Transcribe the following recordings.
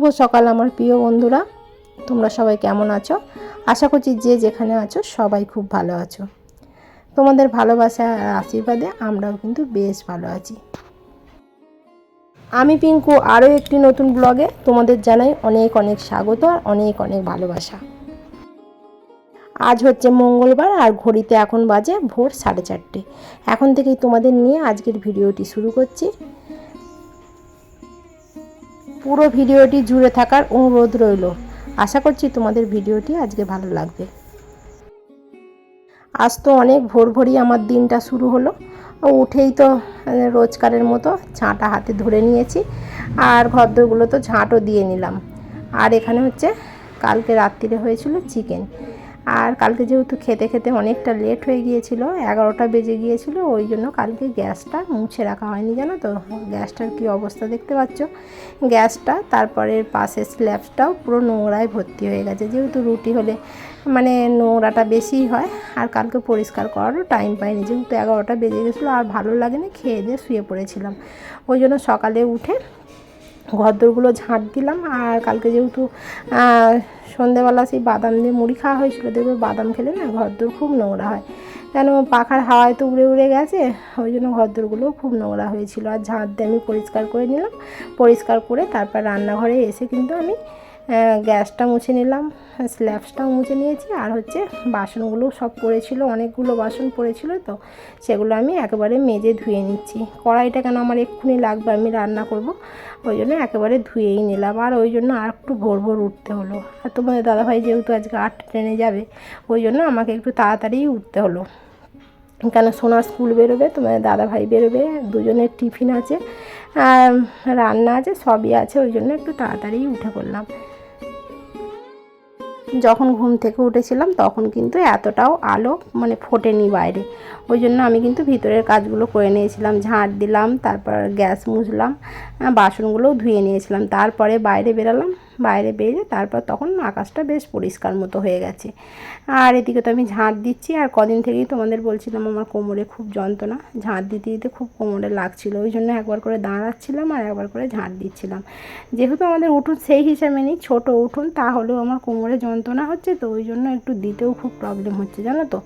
শুভ সকাল আমার প্রিয় বন্ধুরা, তোমরা সবাই কেমন আছো? আশা করছি যে যেখানে আছো সবাই খুব ভালো আছো। তোমাদের ভালোবাসা আর আশীর্বাদে আমরাও কিন্তু বেশ ভালো আছি। আমি পিঙ্কু আরও একটি নতুন ব্লগে তোমাদের জানাই অনেক অনেক স্বাগত আর অনেক অনেক ভালোবাসা। আজ হচ্ছে মঙ্গলবার আর ঘড়িতে এখন বাজে ভোর 4:30। এখন থেকেই তোমাদের নিয়ে আজকের ভিডিওটি শুরু করছি। পুরো ভিডিওটি জুড়ে থাকার অনুরোধ রইল। আশা করছি তোমাদের ভিডিওটি আজকে ভালো লাগবে। আজ তো অনেক ভোরই আমার দিনটা শুরু হলো। উঠেই তো রোজকারের মতো ঝাঁটা হাতে ধরে নিয়েছি আর ঘরদোরগুলো তো ঝাঁটও দিয়ে নিলাম। আর এখানে হচ্ছে কালকে রাত্রিরে হয়েছিল চিকেন, আর কালকে যেহেতু খেতে খেতে অনেকটা লেট হয়ে গিয়েছিল, 11টা বেজে গিয়েছিল, ওই জন্য কালকে গ্যাসটা মুছে রাখা হয়নি। জানো তো গ্যাসটার কি অবস্থা দেখতে পাচ্ছ, গ্যাসটা তারপরে পাশের স্ল্যাবটাও পুরো নোংরায় ভর্তি হয়ে গেছে। যেহেতু রুটি হলে মানে নোংরাটা বেশিই হয়, আর কালকে পরিষ্কার করারও টাইম পাইনি, যেহেতু 11টা বেজে গেছিলো আর ভালো লাগেনি, খেয়ে দিয়ে শুয়ে পড়েছিলাম। ওই জন্য সকালে উঠে ঘরদোরগুলো ঝাঁট দিলাম। আর কালকে যেহেতু সন্ধেবেলা সেই বাদাম দিয়ে মুড়ি খাওয়া হয়েছিল, দেখবে বাদাম খেলে না ঘরদোর খুব নোংরা হয়, কেন পাখার হাওয়ায় তো উড়ে উড়ে গেছে, ওই জন্য ঘরদোরগুলোও খুব নোংরা হয়েছিল। আর ঝাঁট দিয়ে আমি পরিষ্কার করে নিলাম। পরিষ্কার করে তারপর রান্নাঘরে এসে কিন্তু আমি গ্যাসটা মুছে নিলাম, স্ল্যাবসটাও মুছে নিয়েছি। আর হচ্ছে বাসনগুলো সব পড়েছিল, অনেকগুলো বাসন পড়েছিল, তো সেগুলো আমি একেবারে মেজে ধুয়ে নিচ্ছি। কড়াইটা কেন আমার এক্ষুনি লাগবে, আমি রান্না করব, ওই জন্য একেবারে ধুয়েই নিলাম। আর ওই জন্য আর একটু ভোর উঠতে হলো। আর তোমাদের দাদাভাই যেহেতু আজকে 8 ট্রেনে যাবে, ওই জন্য আমাকে একটু তাড়াতাড়ি উঠতে হলো, কেন সোনা স্কুল বেরোবে, তোমাদের দাদাভাই বেরোবে, দুজনের টিফিন আছে, রান্না আছে, সবই আছে, ওই জন্য একটু তাড়াতাড়ি উঠে পড়লাম। যখন ঘুম থেকে উঠেছিলাম তখন কিন্তু এতটাও আলো মানে ফোটেনি বাইরে, ওই জন্য আমি কিন্তু ভিতরের কাজগুলো করে নিয়েছিলাম, ঝাঁট দিলাম, তারপর গ্যাস মুছলাম, বাসনগুলোও ধুয়ে নিয়েছিলাম, তারপরে বাইরে বেরালাম। বাইরে বেরিয়ে তারপর তখন আকাশটা বেশ পরিষ্কার মতো হয়ে গেছে। আর এদিকে তো আমি ঝাঁট দিচ্ছি, আর কদিন থেকেই তোমাদের বলছিলাম আমার কোমরে খুব যন্ত্রণা, ঝাঁট দিতে দিতে খুব কোমরে লাগছিল, ওই জন্য একবার করে দাঁড়াচ্ছিলাম আর একবার করে ঝাঁট দিচ্ছিলাম। যেহেতু আমাদের উঠোন সেই হিসাবে নেই, ছোটো উঠোন, তাহলেও আমার কোমরে যন্ত্রণা হচ্ছে, তো ওই জন্য একটু দিতেও খুব প্রবলেম হচ্ছে, জানো তো।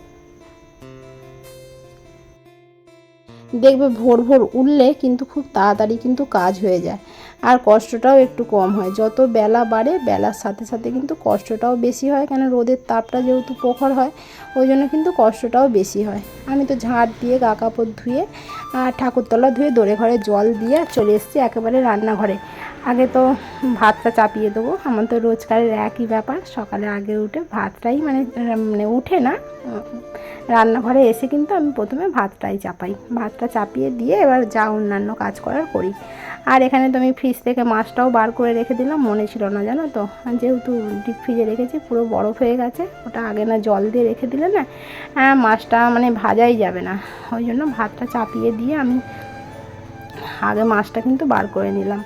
দেখবে ভোর উঠলে কিন্তু খুব তাড়াতাড়ি কিন্তু কাজ হয়ে যায়, আর কষ্টটাও একটু কম হয়। যত বেলা বাড়ে বেলার সাথে সাথে কিন্তু কষ্টটাও বেশি হয়, কেন রোদের তাপটা যেহেতু প্রখর হয়, ওই জন্য কিন্তু কষ্টটাও বেশি হয়। আমি তো ঝাঁট দিয়ে গা কাপড় ধুয়ে আর ঠাকুরতলা ধুয়ে দোরে ঘরে জল দিয়ে চলে এসেছি একেবারে রান্নাঘরে। আগে তো ভাতটা চাপিয়ে দেবো, আমার তো রোজকারের একই ব্যাপার, সকালে আগে উঠে ভাতটাই মানে উঠে না, রান্নাঘরে এসে কিন্তু আমি প্রথমে ভাতটাই চাপাই, ভাতটা চাপিয়ে দিয়ে এবার যা অন্যান্য কাজ করার করি। আর এখানে তো আমি ফ্রিজ থেকে মাছটাও বার করে রেখে দিলাম, মনে ছিল না জানো তো, যেহেতু ডিপ ফ্রিজে রেখেছি পুরো বরফ হয়ে গেছে, ওটা আগে না জল দিয়ে রেখে দিলে না মাছটা মানে ভাজাই যাবে না, ওই জন্য ভাতটা চাপিয়ে দিয়ে আমি আগে মাছটা কিন্তু বার করে নিলাম।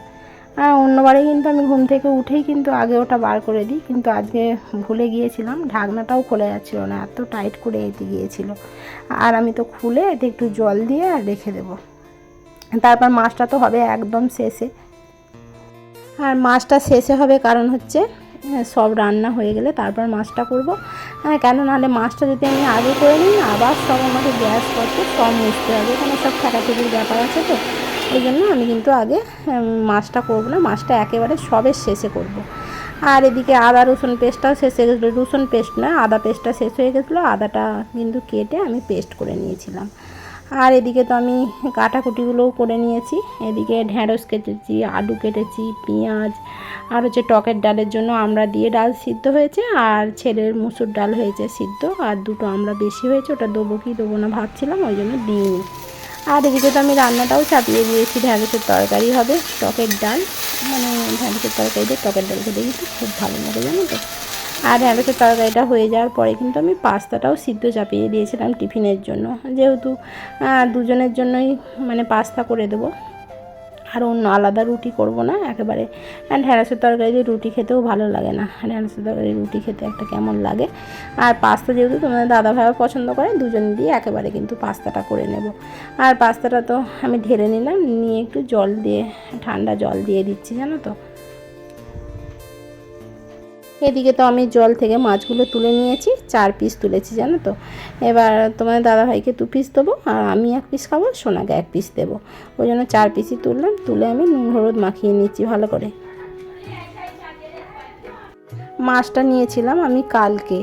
অন্যবারে কিন্তু আমি ঘুম থেকে উঠেই কিন্তু আগে ওটা বার করে দিই, কিন্তু আজকে ভুলে গিয়েছিলাম, ঢাকনাটাও খোলা যাচ্ছিল না, এত টাইট করে এতে গিয়েছিল। আর আমি তো খুলে এতে একটু জল দিয়ে আর রেখে দেবো। তারপর মাছটা তো হবে একদম শেষে, আর মাছটা শেষে হবে কারণ হচ্ছে সব রান্না হয়ে গেলে তারপর মাছটা করবো। কেন নাহলে মাছটা যদি আমি আগে করে নিই আবার সব আমাকে গ্যাস করতে সব মুছতে হবে, এখানে সব ঠেকাঠেকির ব্যাপার আছে, তো ওই জন্য আমি কিন্তু আগে মাছটা করবো না, মাছটা একেবারে সবের শেষে করব। আর এদিকে আদা রসুন পেস্টটাও শেষ হয়ে গেছিলো, রসুন পেস্ট না আদা পেস্টটা শেষ হয়ে গেছিলো, আদাটা কিন্তু কেটে আমি পেস্ট করে নিয়েছিলাম। আর এদিকে তো আমি কাটাকুটিগুলোও করে নিয়েছি, এদিকে ঢ্যাঁড়স কেটেছি, আলু কেটেছি, পেঁয়াজ, আর হচ্ছে টকের ডালের জন্য আমড়া দিয়ে ডাল সিদ্ধ হয়েছে, আর ছেলের মুসুর ডাল হয়েছে সিদ্ধ, আর দুটো আমড়া বেশি হয়েছে, ওটা দেবো কি দেবো না ভাবছিলাম, ওই জন্য দিইনি। আর এদিকে তো আমি রান্নাটাও চাপিয়ে দিয়েছি, ঢ্যাঁড়সের তরকারি হবে, টকের ডাল, মানে ঢ্যাঁড়সের তরকারি দিয়ে টকের ডাল খেতে কিন্তু খুব ভালো লাগে জানো তো। আর ঢ্যাঁড়সের তরকারিটা হয়ে যাওয়ার পরে কিন্তু আমি পাস্তাটাও সিদ্ধ চাপিয়ে দিয়েছিলাম টিফিনের জন্য, যেহেতু দুজনের জন্যই মানে পাস্তা করে দেবো, আর অন্য আলাদা রুটি করব না একেবারে। ঢ্যাঁড়সের তরকারি দিয়ে রুটি খেতেও ভালো লাগে না, ঢ্যাঁড়সের তরকারি রুটি খেতে একটা কেমন লাগে। আর পাস্তা যেহেতু তোমাদের দাদাভাইও পছন্দ করে, দুজন দিয়ে একেবারে কিন্তু পাস্তাটা করে নেব। আর পাস্তাটা তো আমি ঢেলে নিলাম, নিয়ে একটু জল দিয়ে ঠান্ডা জল দিয়ে দিচ্ছি জানো তো। এদিকে তো আমি জল থেকে মাছগুলো তুলে নিয়েছি, 4 পিস তুলেছি জানো তো। এবার তোমার দাদাভাইকে 2 পিস দেবো, আর আমি 1 পিস খাবো, সোনাকে 1 পিস দেবো। ওই জন্য 4 পিসই তুললাম, তুলে আমি নুন হলুদ মাখিয়ে নিচ্ছি ভালো করে। মাছটা নিয়েছিলাম আমি কালকে,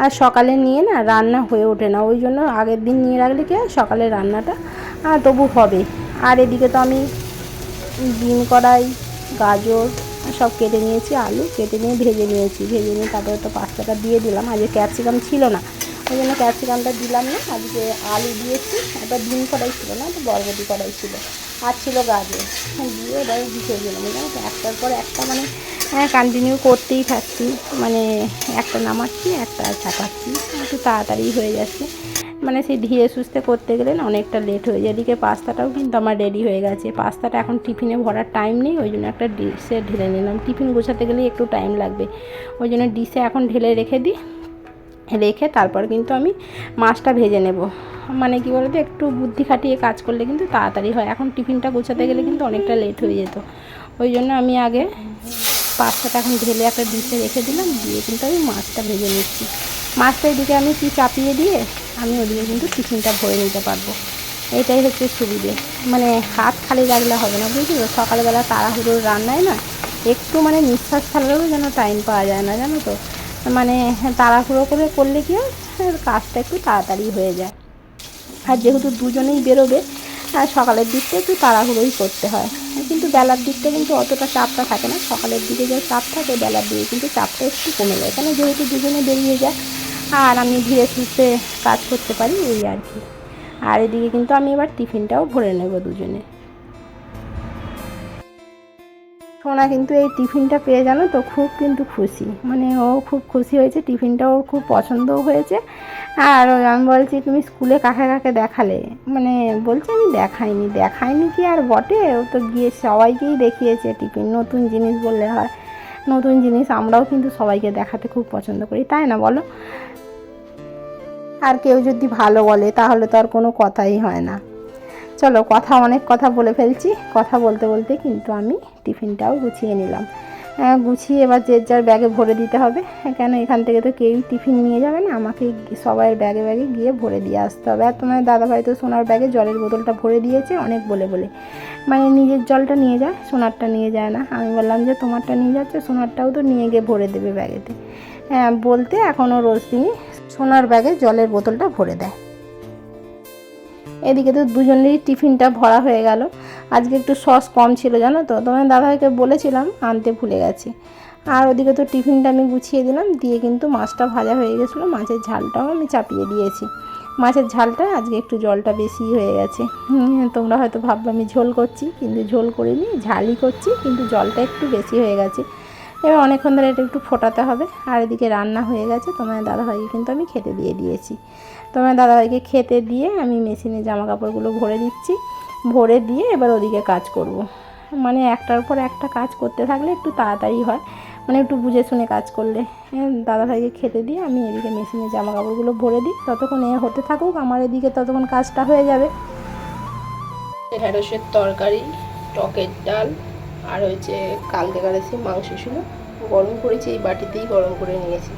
আর সকালে নিয়ে না রান্না হয়ে ওঠে না, ওই জন্য আগের দিন নিয়ে রাখলে কি হয় সকালে রান্নাটা তবু হবে। আর এদিকে তো আমি ডিম কড়াই, গাজর সব কেটে নিয়েছি, আলু কেটে নিয়ে ভেজে নিয়ে তারপরে তো পাস্তাটা দিয়ে দিলাম। আজকে ক্যাপসিকাম ছিল না, ওই জন্য ক্যাপসিকামটা দিলাম না। আজকে আলু দিয়েছি, একটা ডিম কড়াই ছিল না, তো বরবটি কড়াই ছিল, আর ছিল গাজর দিয়ে এবার ভিজিয়ে দিলাম। জানো তো একটার পর একটা মানে কন্টিনিউ করতেই থাকছি, মানে একটা নামাচ্ছি একটা চাপাচ্ছি, একটু তাড়াতাড়ি হয়ে যাচ্ছে। মানে সেই ধীরে সুস্থে করতে গেলে না অনেকটা লেট হয়ে যায়। এদিকে পাস্তাটাও কিন্তু আমার রেডি হয়ে গেছে। পাস্তাটা এখন টিফিনে ভরার টাইম নেই, ওই জন্য একটা ডিশে ঢেলে নিলাম। টিফিন গোছাতে গেলে একটু টাইম লাগবে, ওই জন্য ডিশে এখন ঢেলে রেখে দিই। রেখে তারপর কিন্তু আমি মাছটা ভেজে নেব। মানে কী বলতো, একটু বুদ্ধি খাটিয়ে কাজ করলে কিন্তু তাড়াতাড়ি হয়। এখন টিফিনটা গোছাতে গেলে কিন্তু অনেকটা লেট হয়ে যেত, ওই জন্য আমি আগে পাস্তাটা এখন ঢেলে একটা ডিশে রেখে দিলাম, দিয়ে কিন্তু আমি মাছটা ভেজে নিচ্ছি। মাছটা এদিকে আমি কি চাপিয়ে দিয়ে আমি ওদিকে কিন্তু টিফিনটা ভরে নিতে পারবো। এটাই হচ্ছে সুবিধে, মানে হাত খালি রাখলে হবে না, বুঝলি। সকালবেলা তাড়াহুড়োর রান্নায় না একটু মানে নিঃশ্বাস ফেলারও যেন টাইম পাওয়া যায় না, জানো তো। মানে তাড়াহুড়ো করে করলে কি হয়, কাজটা একটু তাড়াতাড়ি হয়ে যায়। আর যেহেতু দুজনেই বেরোবে, সকালের দিকটা একটু তাড়াহুড়োই করতে হয়, কিন্তু বেলার দিকটা কিন্তু অতটা চাপটা থাকে না। সকালের দিকে যে চাপ থাকে, বেলার দিকে কিন্তু চাপটা একটু কমে যায়, কেন যেহেতু দুজনে বেরিয়ে যায় আর আমি ধীরে সুস্থে কাজ করতে পারি, এই আর কি। আর এদিকে কিন্তু আমি এবার টিফিনটাও ভরে নেব দুজনে। সোনা কিন্তু এই টিফিনটা পেয়ে জানো তো খুব কিন্তু খুশি, মানে ও খুব খুশি হয়েছে, টিফিনটা ওর খুব পছন্দও হয়েছে। আর আমি বলছি তুমি স্কুলে কাকে কাকে দেখালে, মানে বলছে আমি দেখাইনি কি আর বটে, ও তো গিয়ে সবাইকেই দেখিয়েছে টিফিন। নতুন জিনিস বললে হয়, নতুন জিনিস আমরাও কিন্তু সবাইকে দেখাতে খুব পছন্দ করি, তাই না বলো। আর কেউ যদি ভালো বলে তাহলে তো আর কোনো কথাই হয় না। চলো, অনেক কথা বলে ফেলছি, কথা বলতে বলতে কিন্তু আমি টিফিনটাও গুছিয়ে নিলাম। গুছিয়ে এবার যে যার ব্যাগে ভরে দিতে হবে, কেন এখান থেকে তো কেউই টিফিন নিয়ে যাবে না, আমাকে সবাই ব্যাগে ব্যাগে গিয়ে ভরে দিয়ে আসতে হবে। আর তোমার দাদাভাই তো সোনার ব্যাগে জলের বোতলটা ভরে দিয়েছে অনেক বলে, মানে নিজের জলটা নিয়ে যায়, সোনারটা নিয়ে যায় না। আমি বললাম যে তোমারটা নিয়ে যাচ্ছে, সোনারটাও তো নিয়ে গিয়ে ভরে দেবে ব্যাগেতে। বলতে এখনও রোজ দিনই সোনার ব্যাগে জলের বোতলটা ভরে দেয়। এদিকে তো দুজনেরই টিফিনটা ভরা হয়ে গেল। আজকে একটু সস কম ছিল জানো তো, তোমার দাদাভাইকে বলেছিলাম আনতে ভুলে গেছি। আর ওদিকে তো টিফিনটা আমি গুছিয়ে দিলাম, দিয়ে কিন্তু মাছটা ভাজা হয়ে গেছিলো, মাছের ঝালটাও আমি চাপিয়ে দিয়েছি। মাছের ঝালটা আজকে একটু জলটা বেশি হয়ে গেছে। তোমরা হয়তো ভাববে আমি ঝোল করছি, কিন্তু ঝোল করিনি, ঝালই করছি, কিন্তু জলটা একটু বেশি হয়ে গেছে। এবার অনেকক্ষণ ধরে এটা একটু ফোটাতে হবে। আর এদিকে রান্না হয়ে গেছে, তোমার দাদাভাইকে কিন্তু আমি খেতে দিয়ে দিয়েছি। তোমার দাদাভাইকে খেতে দিয়ে আমি মেশিনে জামা কাপড়গুলো ভরে দিচ্ছি, ভরে দিয়ে এবার ওদিকে কাজ করব। মানে একটার পর একটা কাজ করতে থাকলে একটু তাড়াতাড়ি হয়, মানে একটু বুঝে শুনে কাজ করলে। দাদাভাইকে খেতে দিয়ে আমি এদিকে মেশিনে জামা কাপড়গুলো ভরে দিই, ততক্ষণ হতে থাকুক, আমার এদিকে ততক্ষণ কাজটা হয়ে যাবে। ঢেঁড়সের তরকারি, টকের ডাল, আর হচ্ছে কালকেকার এসে মাংস ছিল, গরম করেছি, এই বাটিতেই গরম করে নিয়েছি।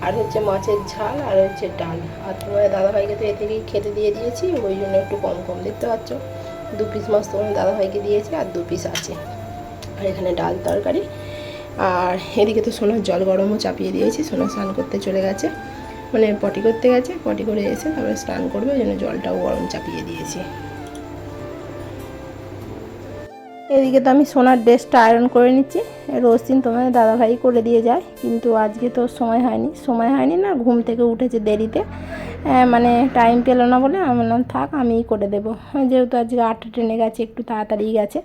আর হচ্ছে মাছের ঝাল, আর হচ্ছে ডাল। আর তোমার দাদাভাইকে তো এ থেকেই খেতে দিয়ে দিয়েছি, ওই জন্য একটু কম কম দেখতে পাচ্ছ। 2 পিস মাছ তোমার দাদাভাইকে দিয়েছি, আর 2 পিস আছে। আর এখানে ডাল তরকারি। আর এদিকে তো সোনার জল গরমও চাপিয়ে দিয়েছি, সোনা স্নান করতে চলে গেছে, মানে পটি করতে গেছে, পটি করে এসে তারপরে স্নান করবে, ওই জন্য জলটাও গরম চাপিয়ে দিয়েছি। এদিকে তো আমি সোনার ড্রেসটা আয়রন করে নিচ্ছি, রোজ দিন তোমার দাদাভাই করে দিয়ে যায়, কিন্তু আজকে তো সময় হয়নি না, ঘুম থেকে উঠেছে দেরিতে, মানে টাইম পেল না বলে আমি বললাম থাক আমিই করে দেবো। যেহেতু আজকে 8টা ট্রেনে গেছে, একটু তাড়াতাড়ি গেছে,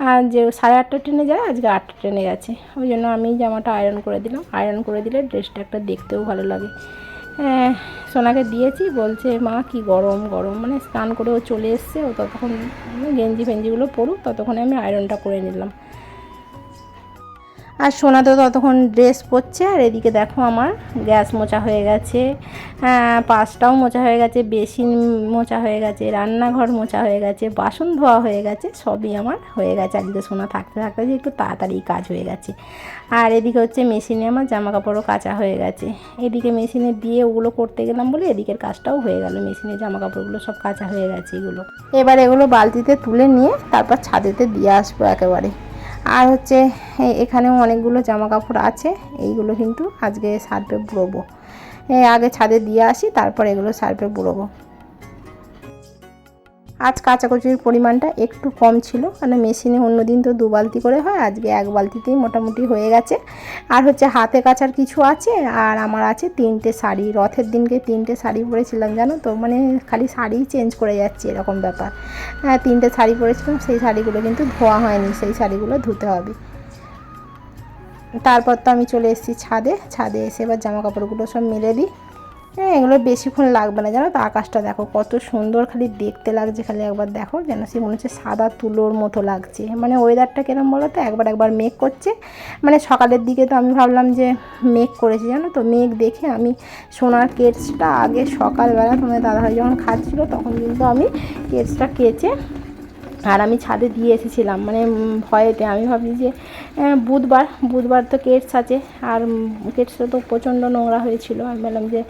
আর যে 8:30 ট্রেনে যায়, আজকে 8টা ট্রেনে গেছে, ওই জন্য আমি জামাটা আয়রন করে দিলাম। আয়রন করে দিলে ড্রেসটা একটা দেখতেও ভালো লাগে। সোনাকে দিয়েছি, বলছে মা কি গরম গরম, মানে স্নান করে ও চলে এসছে, ও ততক্ষণ গেঞ্জি ফেঞ্জিগুলো পরুক, ততক্ষণে আমি আয়রনটা করে নিলাম। আর সোনা তো ততক্ষণ ড্রেস পরছে। আর এদিকে দেখো আমার গ্যাস মোছা হয়ে গেছে, পাশটাও মোছা হয়ে গেছে, বেসিন মোছা হয়ে গেছে, রান্নাঘর মোছা হয়ে গেছে, বাসন ধোয়া হয়ে গেছে, সবই আমার হয়ে গেছে। আজকে সোনা থাকতে থাকতে যে একটু তাড়াতাড়ি কাজ হয়ে গেছে। আর এদিকে হচ্ছে মেশিনে আমার জামা কাপড়ও কাচা হয়ে গেছে। এদিকে মেশিনে দিয়ে ওগুলো করতে গেলাম বলে এদিকের কাজটাও হয়ে গেল, মেশিনে জামা কাপড়গুলো সব কাচা হয়ে গেছে। এগুলো এবার এগুলো বালতিতে তুলে নিয়ে তারপর ছাদেতে দিয়ে আসবো একেবারে। আর হচ্ছে এখানেও অনেকগুলো জামা কাপড় আছে, এইগুলো কিন্তু আজকে সার্ফে বুড়োবো। আগে ছাদে দিয়ে আসি, তারপর এগুলো সার্ফে বুড়োবো। আজ কাচাকুচির পরিমাণটা একটু কম ছিল, কারণ মেশিনে অন্যদিন তো 2 বালতি করে হয়, আজকে 1 বালতিতেই মোটামুটি হয়ে গেছে। আর হচ্ছে হাতে কাচার কিছু আছে, আর আমার আছে 3টে শাড়ি। রথের দিনকে 3টে শাড়ি পরেছিলাম জানো তো, মানে খালি শাড়ি চেঞ্জ করে যাচ্ছে এরকম ব্যাপার। 3টে শাড়ি পরেছিলাম, সেই শাড়িগুলো কিন্তু ধোয়া হয়নি, সেই শাড়িগুলো ধুতে হবে। তারপর তো আমি চলে এসেছি ছাদে এসে এবার জামা কাপড়গুলো সব মেলে দিই। এগুলো বেশিক্ষণ লাগবে না জানো তো। আকাশটা দেখো কত সুন্দর, খালি দেখতে লাগছে, খালি একবার দেখো, যেন সে মনে হচ্ছে সাদা তুলোর মতো লাগছে। মানে ওয়েদারটা কিরম বলো তো, একবার মেঘ করছে। মানে সকালের দিকে তো আমি ভাবলাম যে মেঘ করেছে জানো তো, মেঘ দেখে আমি সোনার কেটসটা আগে সকালবেলা তোমার দাদাভাই যখন খাচ্ছিলো তখন কিন্তু আমি কেটসটা কেচে আর আমি ছাদে দিয়ে এসেছিলাম। মানে ভয়েতে আমি ভাবছি যে বুধবার তো কেটস আছে, আর কেটসটা তো প্রচণ্ড নোংরা হয়েছিল। আমি বললাম যে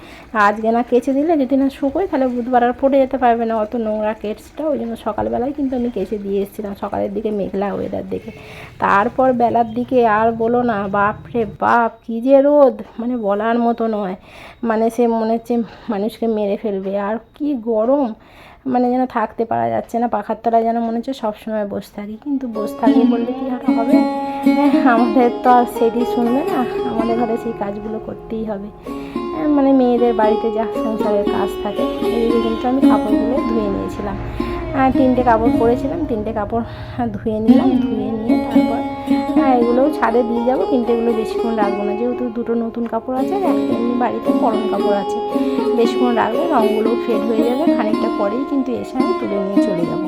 আজকে না কেচে দিলে, যদি না শুকোয় তাহলে বুধবার আর পড়ে যেতে পারবে না অত নোংরা কেটসটা। ওই জন্য সকালবেলায় কিন্তু আমি কেচে দিয়ে এসেছিলাম, সকালের দিকে মেঘলা ওয়েদার দেখে। তারপর বেলার দিকে আর বলো না, বাপরে বাপ কী যে রোদ, মানে বলার মতো নয়। মানে সে মনে হচ্ছে মানুষকে মেরে ফেলবে, আর কি গরম, মানে যেন থাকতে পারা যাচ্ছে না। পাখার তলায় যেন মনে হচ্ছে সবসময় বসে থাকি, কিন্তু বসে থাকবো বললে কি আর হবে? আমাদের তো আর সেটি শুনবে না, আমাদের ঘরে সেই কাজগুলো করতেই হবে। মানে মেয়েদের বাড়িতে যা সংসারের কাজ থাকে। এদিকে কিন্তু আমি কাপড়গুলো ধুয়ে নিয়েছিলাম, 3টে কাপড় পরেছিলাম, 3টে কাপড় ধুয়ে নিলাম। ধুয়ে নিয়ে তারপর এগুলোও ছাদে দিয়ে যাবো, কিন্তু এগুলো বেশিক্ষণ রাখবো না, যেহেতু 2টো নতুন কাপড় আছে আর একটা এমনি বাড়িতে গরম কাপড় আছে। বেশিক্ষণ রাখলে রঙগুলোও ফেড হয়ে যাবে, খানিকটা পরেই কিন্তু এসে আমি তুলে নিয়ে চলে যাবো।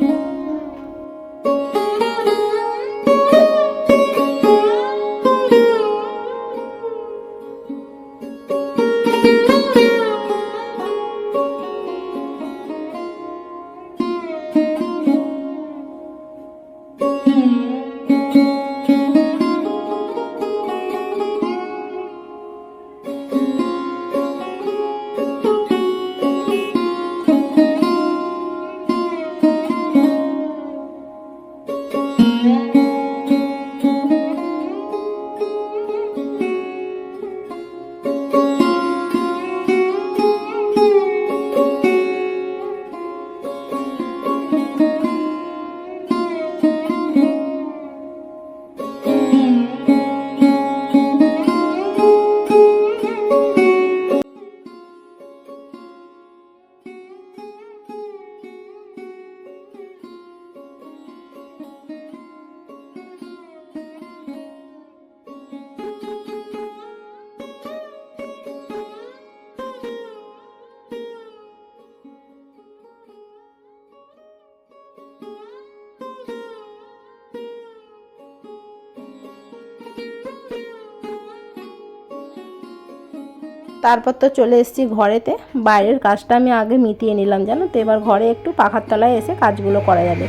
তারপর তো চলে এসেছি ঘরেতে। বাইরের কাজটা আমি আগে মিটিয়ে নিলাম জানো তো, এবার ঘরে একটু পাখার তলায় এসে কাজগুলো করা যাবে।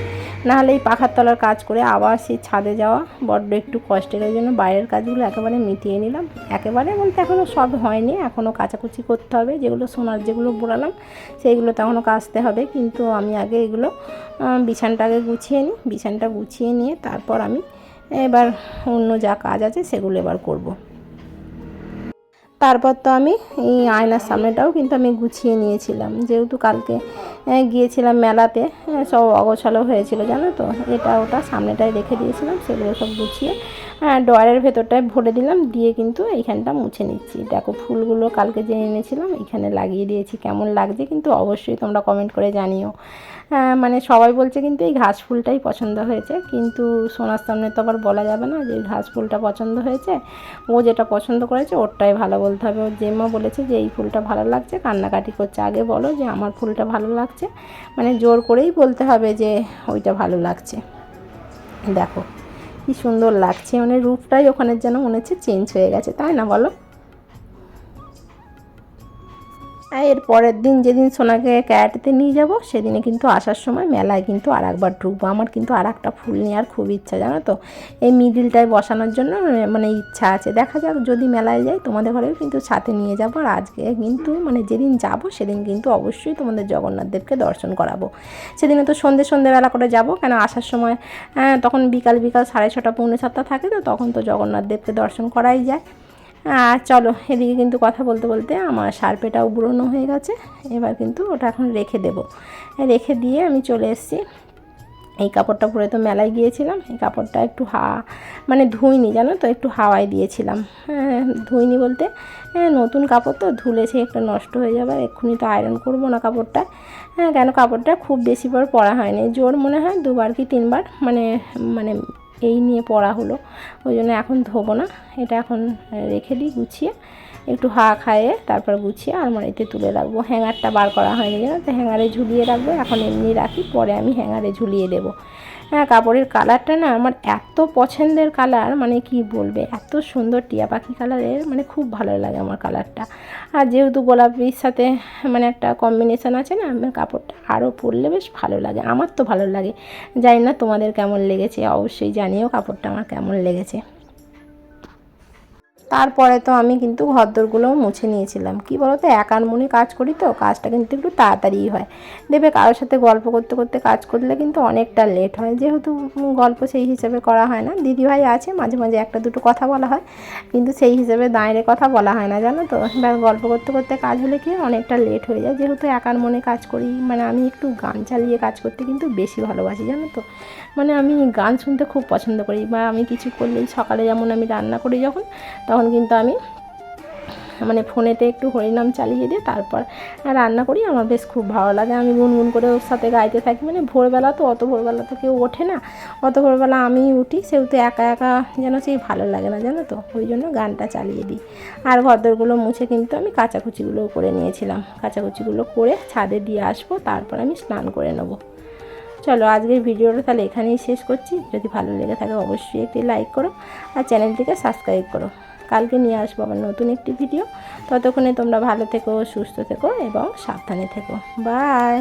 নাহলে এই পাখার তলার কাজ করে আবার সেই ছাদে যাওয়া বড্ড একটু কষ্টের। ওই জন্য বাইরের কাজগুলো একেবারে মিটিয়ে নিলাম। একেবারে বলতে এখনও সব হয়নি, এখনও কাচাকুচি করতে হবে, যেগুলো সোনার যেগুলো বোড়ালাম সেইগুলো তো এখনও কাচতে হবে। কিন্তু আমি আগে এগুলো বিছানটা আগে গুছিয়ে নিই। বিছানটা গুছিয়ে নিয়ে তারপর আমি এবার অন্য যা কাজ আছে সেগুলো এবার করব। তারপর তো আমি এই আয়নার সামনেটাও কিন্তু আমি গুছিয়ে নিয়েছিলাম, যেহেতু কালকে গিয়েছিলাম মেলাতে, সব অগোছালো হয়েছিল জানো তো। এটা ওটা সামনেটায় রেখে দিয়েছিলাম, সেগুলো সব গুছিয়ে ড্রয়ারের ভেতরটায় ভরে দিলাম, দিয়ে কিন্তু এইখানটা মুছে নিচ্ছি। দেখো ফুলগুলো কালকে যে এনেছিলাম এখানে লাগিয়ে দিয়েছি, কেমন লাগছে কিন্তু অবশ্যই তোমরা কমেন্ট করে জানিও। মানে সবাই বলছে কিন্তু এই ঘাস ফুলটাই পছন্দ হয়েছে, কিন্তু সোনার সামনে তো আবার বলা যাবে না যে ঘাস ফুলটা পছন্দ হয়েছে। ও যেটা পছন্দ করেছে ওরটাই ভালো বলতে হবে। ওর জেম্মা বলেছে যে এই ফুলটা ভালো লাগছে, কান্নাকাটি করছে, আগে বলো যে আমার ফুলটা ভালো লাগছে। মানে জোর করেই বলতে হবে যে ওইটা ভালো লাগছে। দেখো কি সুন্দর লাগছে, মানে রূপটাই ওখানের যেন মনে হচ্ছে চেঞ্জ হয়ে গেছে, তাই না বলো? এর পরের দিন যেদিন সোনাকে ক্যারাটেতে নিয়ে যাব সেদিনে কিন্তু আসার সময় মেলায় কিন্তু আর একবার ঢুকবো। আমার কিন্তু আর একটা ফুল নেওয়ার খুব ইচ্ছা, জানো তো, এই মিডিলটায় বসানোর জন্য মানে ইচ্ছা আছে। দেখা যাক, যদি মেলায় যাই তোমাদের ঘরেও কিন্তু সাথে নিয়ে যাবো। আর আজকে কিন্তু মানে যেদিন যাব সেদিন কিন্তু অবশ্যই তোমাদের জগন্নাথ দেবকে দর্শন করাবো। সেদিনে তো সন্ধেবেলা করে যাব, কেন আসার সময় তখন বিকাল 6:30 পৌনে 7টা থাকে, তো তখন তো জগন্নাথ দেবকে দর্শন করাই যায়। আর চলো, এদিকে কিন্তু কথা বলতে বলতে আমার শার্পেটাও বুড়োনো হয়ে গেছে। এবার কিন্তু ওটা এখন রেখে দেব। রেখে দিয়ে আমি চলে এসেছি। এই কাপড়টা পরে তো মেলায় গিয়েছিলাম, এই কাপড়টা একটু মানে ধুইনি, জানো তো, একটু হাওয়ায় দিয়েছিলাম। ধুইনি বলতে নতুন কাপড় তো, ধুলেছে একটু নষ্ট হয়ে যাবে, এক্ষুনি তো আয়রন করবো না কাপড়টা। কেন কাপড়টা খুব বেশি বার পরা হয়নি, জোর মনে হয় 2বার কি 3বার মানে মানে এই নিয়ে পরা হলো, ওই জন্য এখন ধোবো না। এটা এখন রেখে দিই গুছিয়ে, একটু খাইয়ে তারপর গুছিয়ে আলমারিতে তুলে রাখবো। হ্যাঙ্গারটা বার করা হয়নি, জানো তো, হ্যাঙ্গারে ঝুলিয়ে রাখবো, এখন এমনি রাখি, পরে আমি হ্যাঙ্গারে ঝুলিয়ে দেবো। কাপড়ের কালারটা না আমার এত পছন্দের কালার, মানে কি বলবে, এত সুন্দর টিয়া পাখি কালারের, মানে খুব ভালো লাগে আমার কালারটা। আর যেহেতু গোলাপির সাথে মানে একটা কম্বিনেশান আছে না, আমার কাপড়টা আরও পরলে বেশ ভালো লাগে, আমার তো ভালো লাগে। জানি না তোমাদের কেমন লেগেছে, অবশ্যই জানিও কাপড়টা আমার কেমন লেগেছে। তারপরে তো আমি কিন্তু ঘরদোরগুলোও মুছে নিয়েছিলাম। কি বলো তো, একার মনে কাজ করি তো, কাজটা কিন্তু একটু তাড়াতাড়িই হয়। দেখবে কারোর সাথে গল্প করতে করতে কাজ করলে কিন্তু অনেকটা লেট হয়, যেহেতু গল্প সেই হিসেবে করা হয় না। দিদিভাই আছে, মাঝে মাঝে একটা দুটো কথা বলা হয়, কিন্তু সেই হিসেবে দাঁড়িয়ে কথা বলা হয় না, জানো তো। এবার গল্প করতে করতে কাজ হলে কি অনেকটা লেট হয়ে যায়। যেহেতু একার মনে কাজ করি, মানে আমি একটু গান চালিয়ে কাজ করতে কিন্তু বেশি ভালোবাসি, জানো তো। মানে আমি গান শুনতে খুব পছন্দ করি, বা আমি কিছু করলেই, সকালে যেমন আমি রান্না করি তখন কিন্তু আমি মানে ফোনেতে একটু হরিনাম চালিয়ে দিয়ে তারপর রান্না করি। আমার বেশ খুব ভালো লাগে, আমি গুনগুন করে ওর সাথে গাইতে থাকি। মানে ভোরবেলা তো, অত ভোরবেলা তো কেউ ওঠে না, অত ভোরবেলা আমিই উঠি, সেহেতু একা একা যেন সেই ভালো লাগে না, জানো তো, ওই জন্য গানটা চালিয়ে দিই। আর ঘরদোরগুলো মুছে কিন্তু আমি কাচাকুচিগুলোও করে নিয়েছিলাম। কাচাকুচিগুলো করে ছাদে দিয়ে আসবো, তারপর আমি স্নান করে নেবো। চলো, আজকের ভিডিওটা তাহলে এখানেই শেষ করছি। যদি ভালো লেগে থাকে অবশ্যই একটি লাইক করো, আর চ্যানেলটিকে সাবস্ক্রাইব করো। কালকে নিয়ে আসবো আবার নতুন একটি ভিডিও। ততক্ষণে তোমরা ভালো থেকো, সুস্থ থেকো এবং সাবধানে থেকো। বাই।